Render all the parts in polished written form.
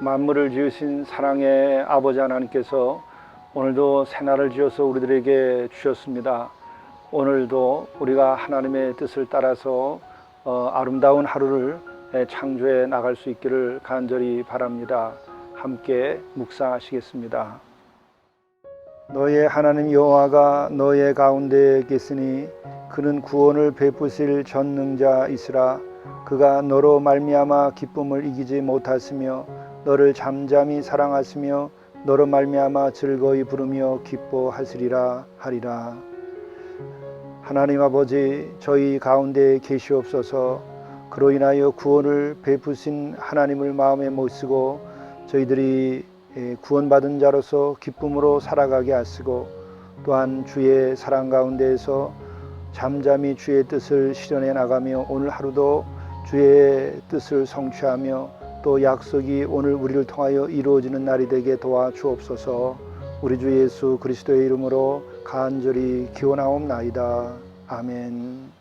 만물을 지으신 사랑의 아버지 하나님께서 오늘도 새날을 지어서 우리들에게 주셨습니다. 오늘도 우리가 하나님의 뜻을 따라서 아름다운 하루를 창조해 나갈 수 있기를 간절히 바랍니다. 함께 묵상하시겠습니다. 너의 하나님 여호와가 너의 가운데 계시니 그는 구원을 베푸실 전능자이시라. 그가 너로 말미암아 기쁨을 이기지 못하시며 너를 잠잠히 사랑하시며 너로 말미암아 즐거이 부르며 기뻐하시리라 하리라. 하나님 아버지, 저희 가운데 계시옵소서. 그로 인하여 구원을 베푸신 하나님을 마음에 모시고 저희들이 구원받은 자로서 기쁨으로 살아가게 하시고, 또한 주의 사랑 가운데에서 잠잠히 주의 뜻을 실현해 나가며 오늘 하루도 주의 뜻을 성취하며 또 약속이 오늘 우리를 통하여 이루어지는 날이 되게 도와주옵소서. 우리 주 예수 그리스도의 이름으로 간절히 기원하옵나이다. 아멘.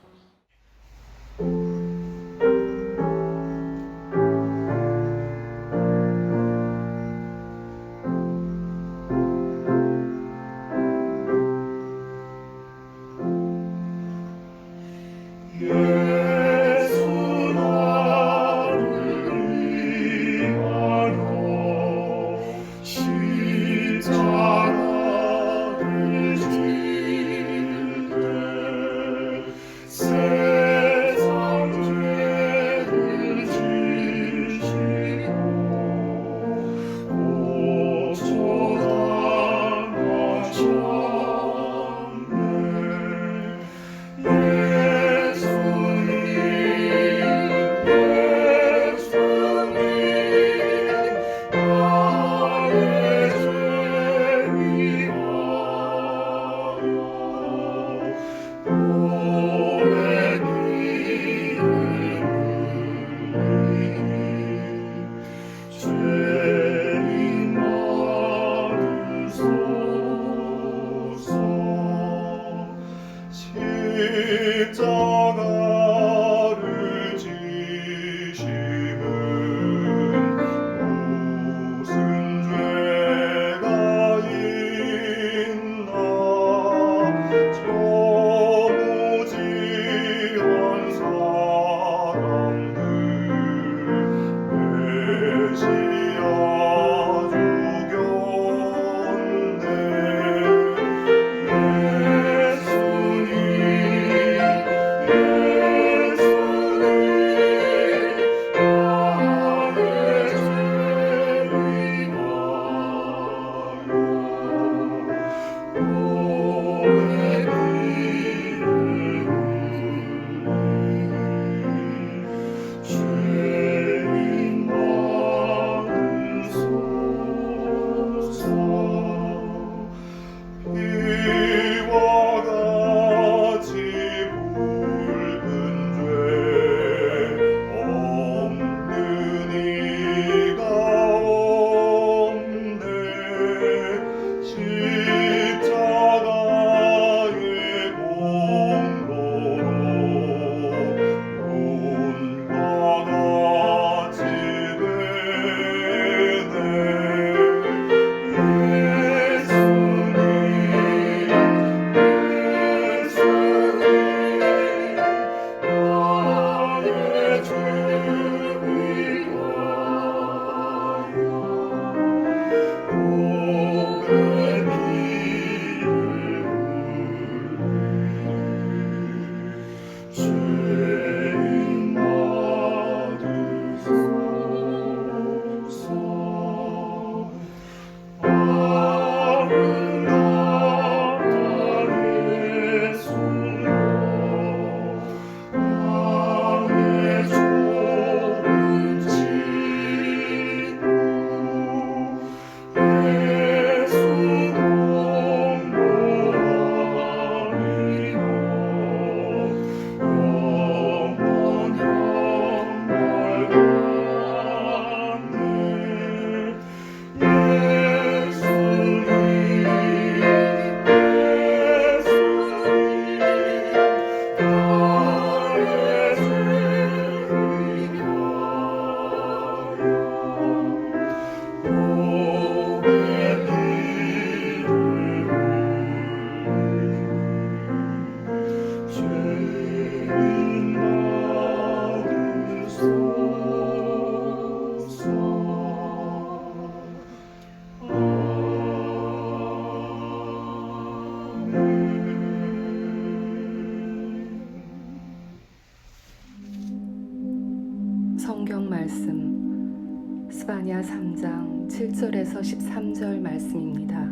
스바냐 3장 7절에서 13절 말씀입니다.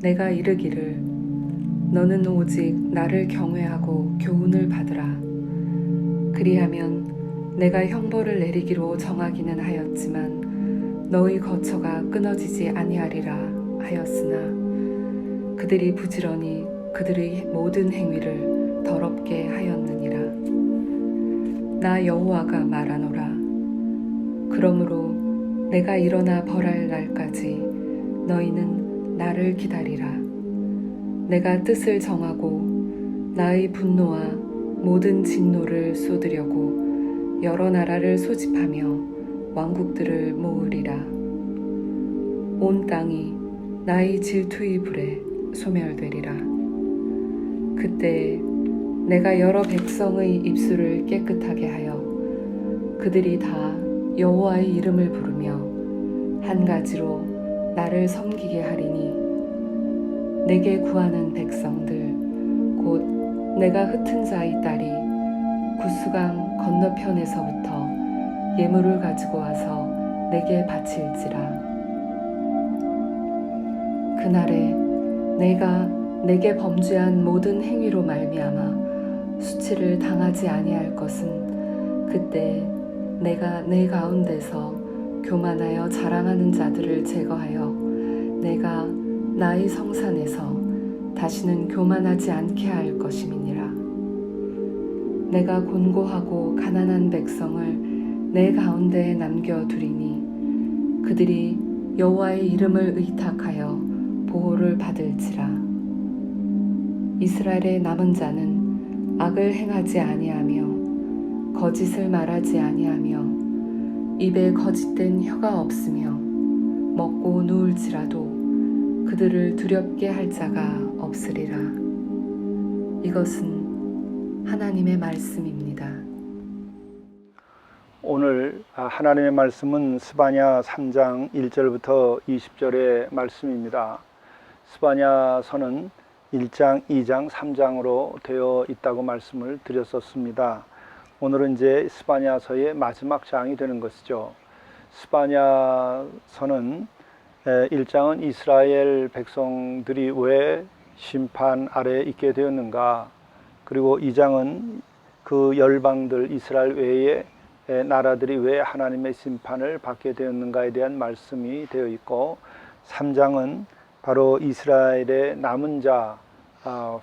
내가 이르기를 너는 오직 나를 경외하고 교훈을 받으라. 그리하면 내가 형벌을 내리기로 정하기는 하였지만 너희 거처가 끊어지지 아니하리라 하였으나 그들이 부지런히 그들의 모든 행위를 더럽게 하였느니라. 나 여호와가 말하노라. 그러므로 내가 일어나 벌할 날까지 너희는 나를 기다리라. 내가 뜻을 정하고 나의 분노와 모든 진노를 쏟으려고 여러 나라를 소집하며 왕국들을 모으리라. 온 땅이 나의 질투의 불에 소멸되리라. 그때 내가 여러 백성의 입술을 깨끗하게 하여 그들이 다 여호와의 이름을 부르며 한 가지로 나를 섬기게 하리니 내게 구하는 백성들 곧 내가 흩은 자의 딸이 구스강 건너편에서부터 예물을 가지고 와서 내게 바칠지라. 그날에 내가 내게 범죄한 모든 행위로 말미암아 수치를 당하지 아니할 것은 그때 내가 내 가운데서 교만하여 자랑하는 자들을 제거하여 내가 나의 성산에서 다시는 교만하지 않게 할 것임이니라. 내가 곤고하고 가난한 백성을 내 가운데에 남겨두리니 그들이 여호와의 이름을 의탁하여 보호를 받을지라. 이스라엘의 남은 자는 악을 행하지 아니하며 거짓을 말하지 아니하며 입에 거짓된 혀가 없으며 먹고 누울지라도 그들을 두렵게 할 자가 없으리라. 이것은 하나님의 말씀입니다. 오늘 하나님의 말씀은 스바냐 3장 1절부터 20절의 말씀입니다. 스바냐서는 1장, 2장, 3장으로 되어 있다고 말씀을 드렸었습니다. 오늘은 이제 스바냐서의 마지막 장이 되는 것이죠. 스바냐서는 1장은 이스라엘 백성들이 왜 심판 아래에 있게 되었는가, 그리고 2장은 그 열방들 이스라엘 외의 나라들이 왜 하나님의 심판을 받게 되었는가에 대한 말씀이 되어 있고, 3장은 바로 이스라엘의 남은 자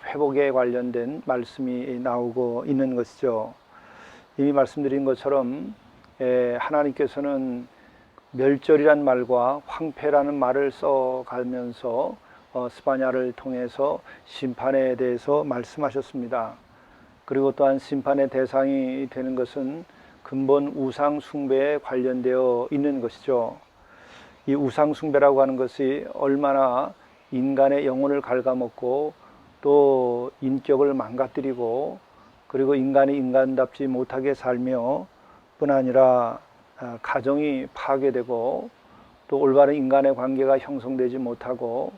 회복에 관련된 말씀이 나오고 있는 것이죠. 이미 말씀드린 것처럼 하나님께서는 멸절이란 말과 황폐라는 말을 써가면서 스바냐를 통해서 심판에 대해서 말씀하셨습니다. 그리고 또한 심판의 대상이 되는 것은 근본 우상 숭배에 관련되어 있는 것이죠. 이 우상 숭배라고 하는 것이 얼마나 인간의 영혼을 갉아먹고 또 인격을 망가뜨리고 그리고 인간이 인간답지 못하게 살며 뿐 아니라 가정이 파괴되고 또 올바른 인간의 관계가 형성되지 못하고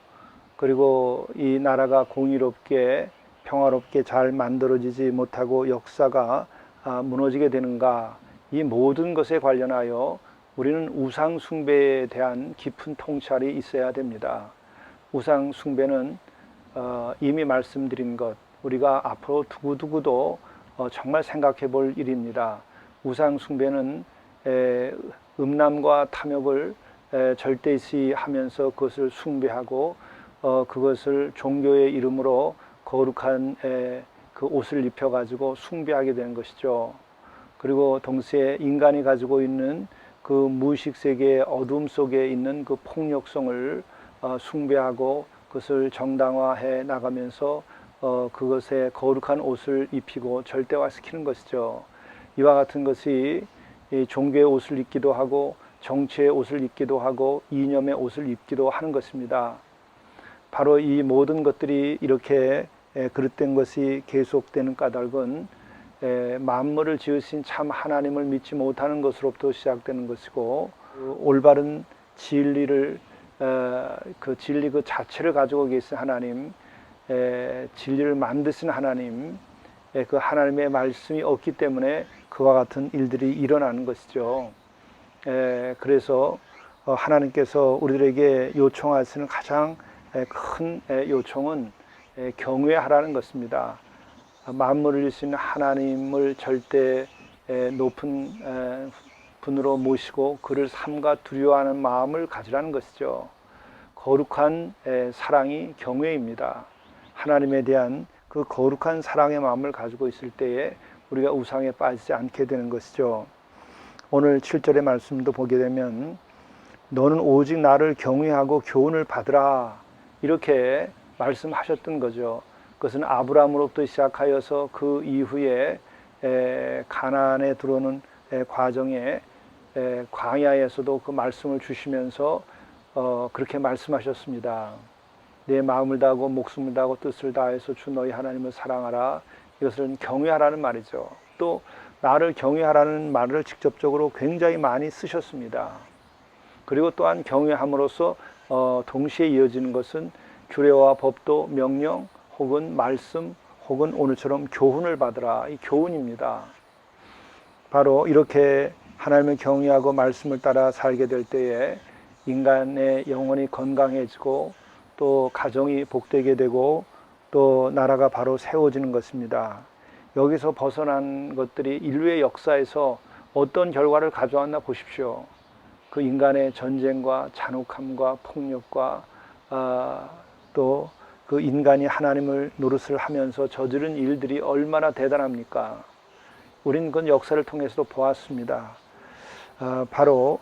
그리고 이 나라가 공의롭게 평화롭게 잘 만들어지지 못하고 역사가 무너지게 되는가, 이 모든 것에 관련하여 우리는 우상 숭배에 대한 깊은 통찰이 있어야 됩니다. 우상 숭배는 이미 말씀드린 것, 우리가 앞으로 두고두고도 정말 생각해 볼 일입니다. 우상 숭배는 음란과 탐욕을 절대시하면서 그것을 숭배하고 그것을 종교의 이름으로 거룩한 그 옷을 입혀가지고 숭배하게 되는 것이죠. 그리고 동시에 인간이 가지고 있는 그 무의식 세계의 어둠 속에 있는 그 폭력성을 숭배하고 그것을 정당화해 나가면서 그것에 거룩한 옷을 입히고 절대화시키는 것이죠. 이와 같은 것이 종교의 옷을 입기도 하고 정치의 옷을 입기도 하고 이념의 옷을 입기도 하는 것입니다. 바로 이 모든 것들이 이렇게 그릇된 것이 계속되는 까닭은 만물을 지으신 참 하나님을 믿지 못하는 것으로부터 시작되는 것이고, 올바른 진리를 그 진리 그 자체를 가지고 계신 하나님, 진리를 만드신 하나님, 그 하나님의 말씀이 없기 때문에 그와 같은 일들이 일어나는 것이죠. 그래서 하나님께서 우리들에게 요청하시는 가장 큰 요청은 경외하라는 것입니다. 만물을 주신 하나님을 절대 높은 분으로 모시고 그를 삼가 두려워하는 마음을 가지라는 것이죠. 거룩한 사랑이 경외입니다. 하나님에 대한 그 거룩한 사랑의 마음을 가지고 있을 때에 우리가 우상에 빠지지 않게 되는 것이죠. 오늘 7절의 말씀도 보게 되면 너는 오직 나를 경외하고 교훈을 받으라 이렇게 말씀하셨던 거죠. 그것은 아브라함으로부터 시작하여서 그 이후에 가나안에 들어오는 과정에 광야에서도 그 말씀을 주시면서 그렇게 말씀하셨습니다. 내 마음을 다하고 목숨을 다하고 뜻을 다해서 주 너희 하나님을 사랑하라. 이것은 경외하라는 말이죠. 또 나를 경외하라는 말을 직접적으로 굉장히 많이 쓰셨습니다. 그리고 또한 경외함으로써 동시에 이어지는 것은 규례와 법도 명령 혹은 말씀 혹은 오늘처럼 교훈을 받으라. 이 교훈입니다. 바로 이렇게 하나님을 경외하고 말씀을 따라 살게 될 때에 인간의 영혼이 건강해지고 또 가정이 복되게 되고 또 나라가 바로 세워지는 것입니다. 여기서 벗어난 것들이 인류의 역사에서 어떤 결과를 가져왔나 보십시오. 그 인간의 전쟁과 잔혹함과 폭력과 또 그 인간이 하나님을 노릇을 하면서 저지른 일들이 얼마나 대단합니까? 우리는 그 역사를 통해서도 보았습니다. 바로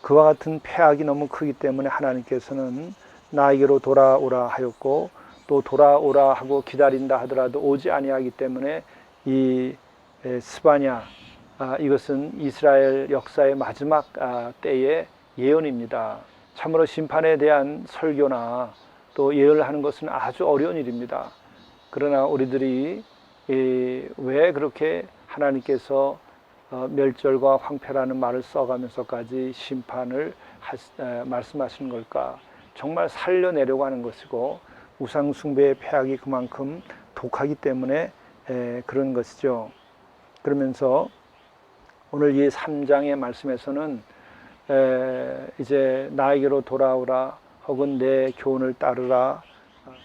그와 같은 폐악이 너무 크기 때문에 하나님께서는 나에게로 돌아오라 하였고 또 돌아오라 하고 기다린다 하더라도 오지 아니하기 때문에 이 스바냐 이것은 이스라엘 역사의 마지막 때의 예언입니다. 참으로 심판에 대한 설교나 또 예언을 하는 것은 아주 어려운 일입니다. 그러나 우리들이 왜 그렇게 하나님께서 멸절과 황폐라는 말을 써가면서까지 심판을 말씀하시는 걸까? 정말 살려내려고 하는 것이고 우상 숭배의 폐악이 그만큼 독하기 때문에 그런 것이죠. 그러면서 오늘 이 3장의 말씀에서는 이제 나에게로 돌아오라 혹은 내 교훈을 따르라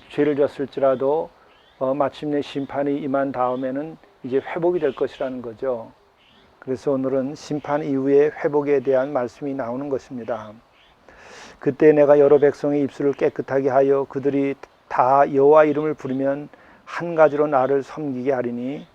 죄를 졌을지라도 마침내 심판이 임한 다음에는 이제 회복이 될 것이라는 거죠. 그래서 오늘은 심판 이후의 회복에 대한 말씀이 나오는 것입니다. 그때 내가 여러 백성의 입술을 깨끗하게 하여 그들이 다 여호와 이름을 부르면 한 가지로 나를 섬기게 하리니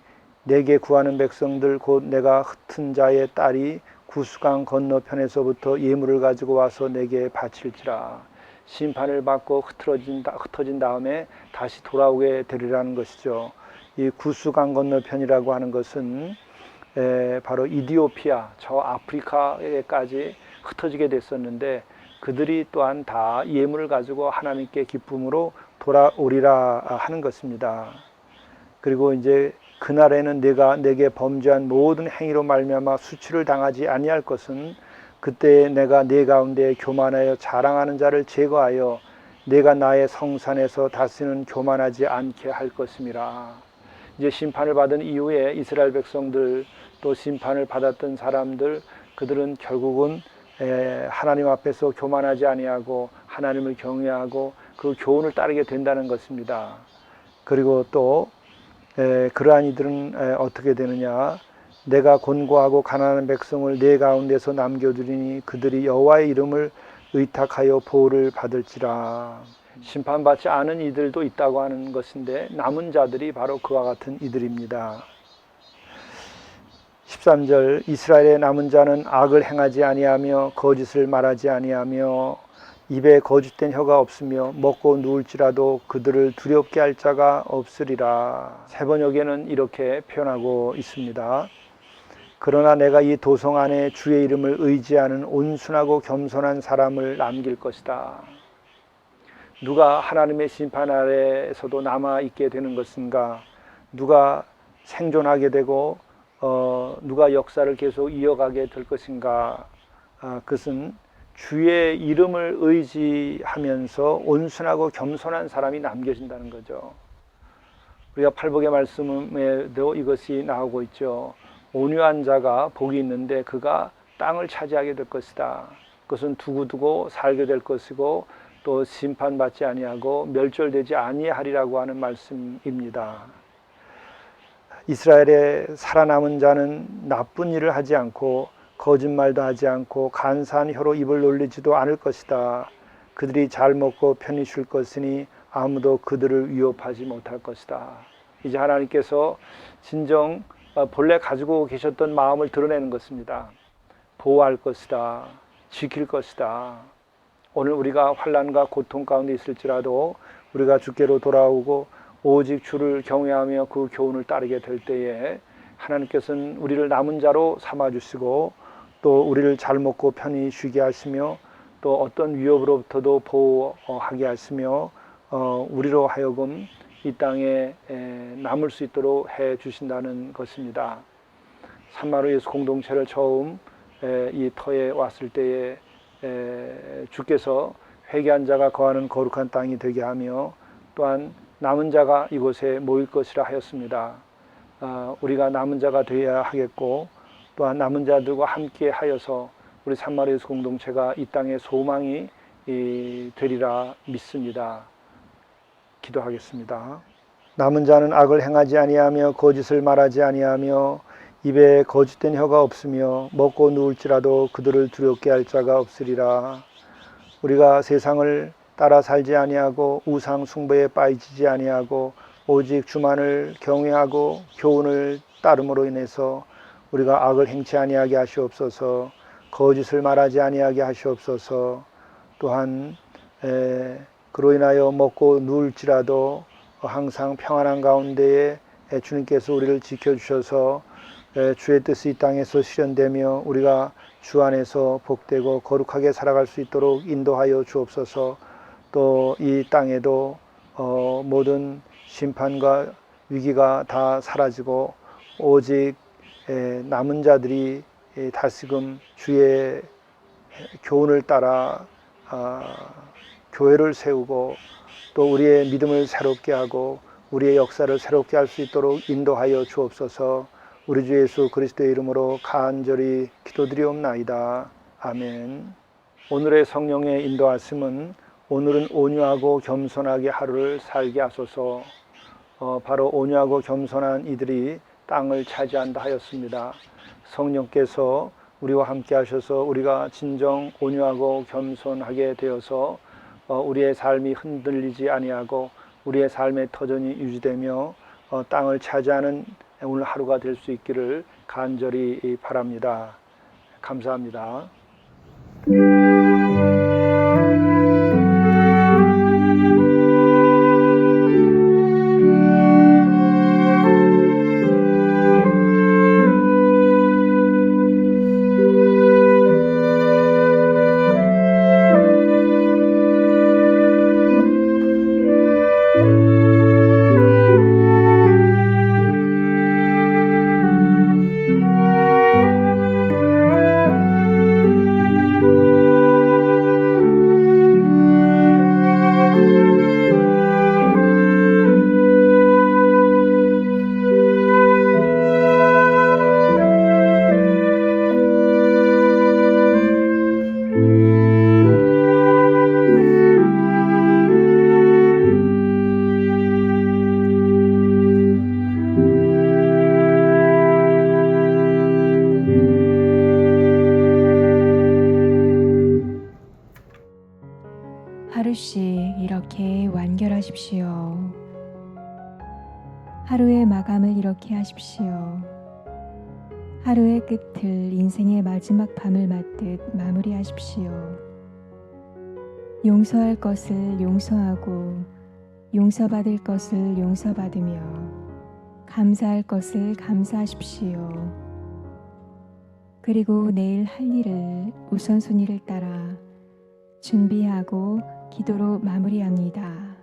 내게 구하는 백성들 곧 내가 흩은 자의 딸이 구수강 건너편에서부터 예물을 가지고 와서 내게 바칠지라. 심판을 받고 흩어진 다음에 다시 돌아오게 되리라는 것이죠. 이 구수강 건너편이라고 하는 것은 바로 이디오피아, 저 아프리카에까지 흩어지게 됐었는데 그들이 또한 다 예물을 가지고 하나님께 기쁨으로 돌아오리라 하는 것입니다. 그리고 이제 그날에는 내가 내게 범죄한 모든 행위로 말미암아 수치를 당하지 아니할 것은 그때 내가 네 가운데 교만하여 자랑하는 자를 제거하여 내가 나의 성산에서 다시는 교만하지 않게 할 것임이라. 이제 심판을 받은 이후에 이스라엘 백성들 또 심판을 받았던 사람들 그들은 결국은 하나님 앞에서 교만하지 아니하고 하나님을 경외하고 그 교훈을 따르게 된다는 것입니다. 그리고 또 그러한 이들은 어떻게 되느냐? 내가 곤고하고 가난한 백성을 내 가운데서 남겨두리니 그들이 여호와의 이름을 의탁하여 보호를 받을지라. 심판받지 않은 이들도 있다고 하는 것인데 남은 자들이 바로 그와 같은 이들입니다. 13절 이스라엘의 남은 자는 악을 행하지 아니하며 거짓을 말하지 아니하며 입에 거짓된 혀가 없으며 먹고 누울지라도 그들을 두렵게 할 자가 없으리라. 세번역에는 이렇게 표현하고 있습니다. 그러나 내가 이 도성 안에 주의 이름을 의지하는 온순하고 겸손한 사람을 남길 것이다. 누가 하나님의 심판 아래에서도 남아있게 되는 것인가? 누가 생존하게 되고 누가 역사를 계속 이어가게 될 것인가? 그것은 주의 이름을 의지하면서 온순하고 겸손한 사람이 남겨진다는 거죠. 우리가 팔복의 말씀에도 이것이 나오고 있죠. 온유한 자가 복이 있는데 그가 땅을 차지하게 될 것이다. 그것은 두고두고 살게 될 것이고 또 심판받지 아니하고 멸절되지 아니하리라고 하는 말씀입니다. 이스라엘의 살아남은 자는 나쁜 일을 하지 않고 거짓말도 하지 않고 간사한 혀로 입을 놀리지도 않을 것이다. 그들이 잘 먹고 편히 쉴 것이니 아무도 그들을 위협하지 못할 것이다. 이제 하나님께서 진정 본래 가지고 계셨던 마음을 드러내는 것입니다. 보호할 것이다. 지킬 것이다. 오늘 우리가 환난과 고통 가운데 있을지라도 우리가 주께로 돌아오고 오직 주를 경외하며 그 교훈을 따르게 될 때에 하나님께서는 우리를 남은 자로 삼아주시고 또 우리를 잘 먹고 편히 쉬게 하시며 또 어떤 위협으로부터도 보호하게 하시며 우리로 하여금 이 땅에 남을 수 있도록 해 주신다는 것입니다. 산마루 예수 공동체를 처음 이 터에 왔을 때에 주께서 회개한 자가 거하는 거룩한 땅이 되게 하며 또한 남은 자가 이곳에 모일 것이라 하였습니다. 우리가 남은 자가 되어야 하겠고 또한 남은 자들과 함께 하여서 우리 산마루 예수 공동체가 이 땅의 소망이 되리라 믿습니다. 기도하겠습니다. 남은 자는 악을 행하지 아니하며 거짓을 말하지 아니하며 입에 거짓된 혀가 없으며 먹고 누울지라도 그들을 두렵게 할 자가 없으리라. 우리가 세상을 따라 살지 아니하고 우상 숭배에 빠지지 아니하고 오직 주만을 경외하고 교훈을 따름으로 인해서 우리가 악을 행치 아니하게 하시옵소서. 거짓을 말하지 아니하게 하시옵소서. 또한 그로 인하여 먹고 누울지라도 항상 평안한 가운데에 주님께서 우리를 지켜주셔서 주의 뜻이 이 땅에서 실현되며 우리가 주 안에서 복되고 거룩하게 살아갈 수 있도록 인도하여 주옵소서. 또 이 땅에도 모든 심판과 위기가 다 사라지고 오직 남은 자들이 다시금 주의 교훈을 따라 교회를 세우고 또 우리의 믿음을 새롭게 하고 우리의 역사를 새롭게 할 수 있도록 인도하여 주옵소서. 우리 주 예수 그리스도의 이름으로 간절히 기도드리옵나이다. 아멘. 오늘의 성령의 인도하심은 오늘은 온유하고 겸손하게 하루를 살게 하소서. 바로 온유하고 겸손한 이들이 땅을 차지한다 하였습니다. 성령께서 우리와 함께 하셔서 우리가 진정 온유하고 겸손하게 되어서 우리의 삶이 흔들리지 아니하고 우리의 삶의 터전이 유지되며 땅을 차지하는 오늘 하루가 될 수 있기를 간절히 바랍니다. 감사합니다. 하루씩 이렇게 완결하십시오. 하루의 마감을 이렇게 하십시오. 하루의 끝을 인생의 마지막 밤을 맞듯 마무리하십시오. 용서할 것을 용서하고 용서받을 것을 용서받으며 감사할 것을 감사하십시오. 그리고 내일 할 일을 우선순위를 따라 준비하고 기도로 마무리합니다.